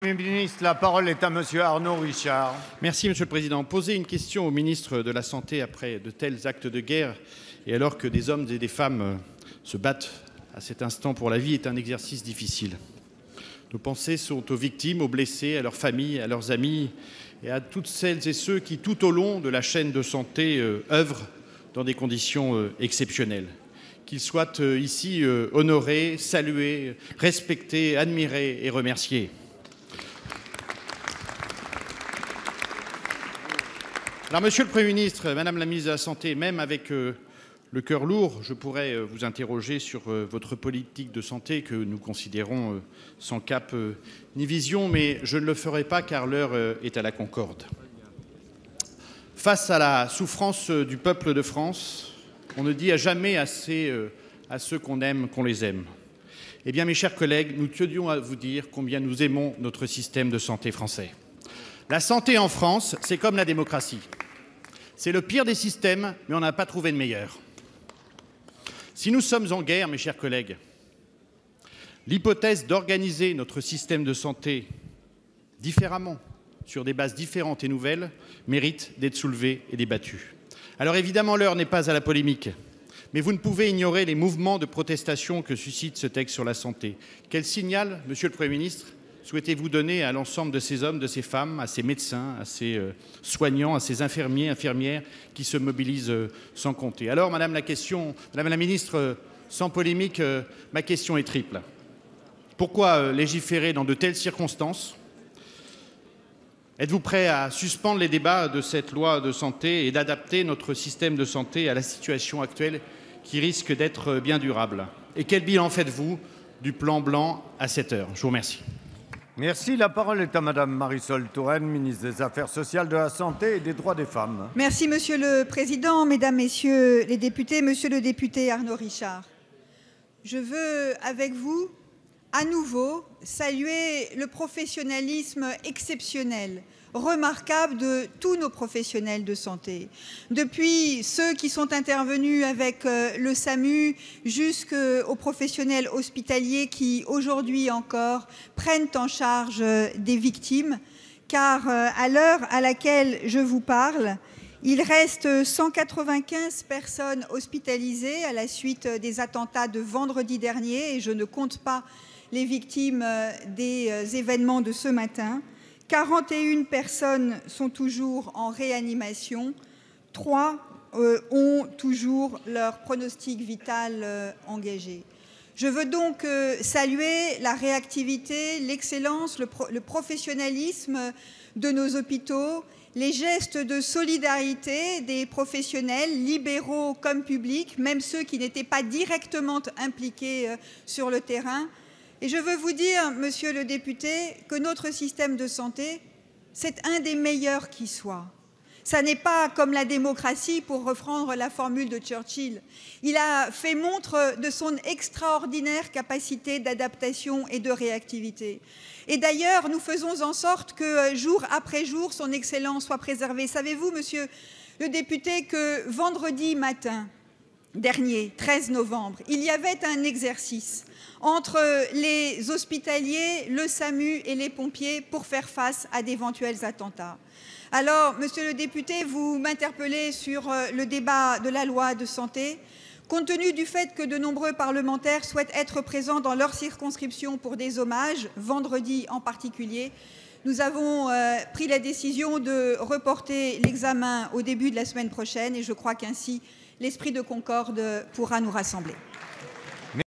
Monsieur le ministre, la parole est à Monsieur Arnaud Richard. Merci, Monsieur le Président. Poser une question au ministre de la Santé après de tels actes de guerre et alors que des hommes et des femmes se battent à cet instant pour la vie est un exercice difficile. Nos pensées sont aux victimes, aux blessés, à leurs familles, à leurs amis et à toutes celles et ceux qui, tout au long de la chaîne de santé, œuvrent dans des conditions exceptionnelles. Qu'ils soient ici honorés, salués, respectés, admirés et remerciés. Alors, Monsieur le Premier ministre, Madame la ministre de la Santé, même avec le cœur lourd, je pourrais vous interroger sur votre politique de santé que nous considérons sans cap ni vision, mais je ne le ferai pas car l'heure est à la concorde. Face à la souffrance du peuple de France, on ne dit à jamais assez à ceux qu'on aime qu'on les aime. Eh bien, mes chers collègues, nous tenions à vous dire combien nous aimons notre système de santé français. La santé en France, c'est comme la démocratie. C'est le pire des systèmes, mais on n'a pas trouvé de meilleur. Si nous sommes en guerre, mes chers collègues, l'hypothèse d'organiser notre système de santé différemment, sur des bases différentes et nouvelles, mérite d'être soulevée et débattue. Alors évidemment, l'heure n'est pas à la polémique, mais vous ne pouvez ignorer les mouvements de protestation que suscite ce texte sur la santé. Quel signal, Monsieur le Premier ministre, souhaitez-vous donner à l'ensemble de ces hommes, de ces femmes, à ces médecins, à ces soignants, à ces infirmiers, infirmières qui se mobilisent sans compter? Alors, Madame la ministre, sans polémique, ma question est triple. Pourquoi légiférer dans de telles circonstances? Êtes-vous prêt à suspendre les débats de cette loi de santé et d'adapter notre système de santé à la situation actuelle qui risque d'être bien durable? Et quel bilan faites-vous du plan blanc à cette heure? Je vous remercie. Merci. La parole est à Madame Marisol Touraine, ministre des Affaires sociales, de la Santé et des droits des femmes. Merci, Monsieur le Président, Mesdames, Messieurs les députés, Monsieur le député Arnaud Richard. Je veux, avec vous, à nouveau, saluer le professionnalisme exceptionnel, remarquable de tous nos professionnels de santé, depuis ceux qui sont intervenus avec le SAMU jusqu'aux professionnels hospitaliers qui, aujourd'hui encore, prennent en charge des victimes, car à l'heure à laquelle je vous parle, il reste 195 personnes hospitalisées à la suite des attentats de vendredi dernier, et je ne compte pas les victimes des événements de ce matin. 41 personnes sont toujours en réanimation, 3 ont toujours leur pronostic vital engagé. Je veux donc saluer la réactivité, l'excellence, le professionnalisme de nos hôpitaux, les gestes de solidarité des professionnels, libéraux comme publics, même ceux qui n'étaient pas directement impliqués sur le terrain. Et je veux vous dire, Monsieur le député, que notre système de santé, c'est un des meilleurs qui soit. Ça n'est pas comme la démocratie, pour reprendre la formule de Churchill. Il a fait montre de son extraordinaire capacité d'adaptation et de réactivité. Et d'ailleurs, nous faisons en sorte que, jour après jour, son excellence soit préservée. Savez-vous, Monsieur le député, que vendredi matin dernier, 13 novembre, il y avait un exercice entre les hospitaliers, le SAMU et les pompiers pour faire face à d'éventuels attentats. Alors, Monsieur le député, vous m'interpellez sur le débat de la loi de santé. Compte tenu du fait que de nombreux parlementaires souhaitent être présents dans leur circonscription pour des hommages, vendredi en particulier, nous avons pris la décision de reporter l'examen au début de la semaine prochaine et je crois qu'ainsi l'esprit de concorde pourra nous rassembler.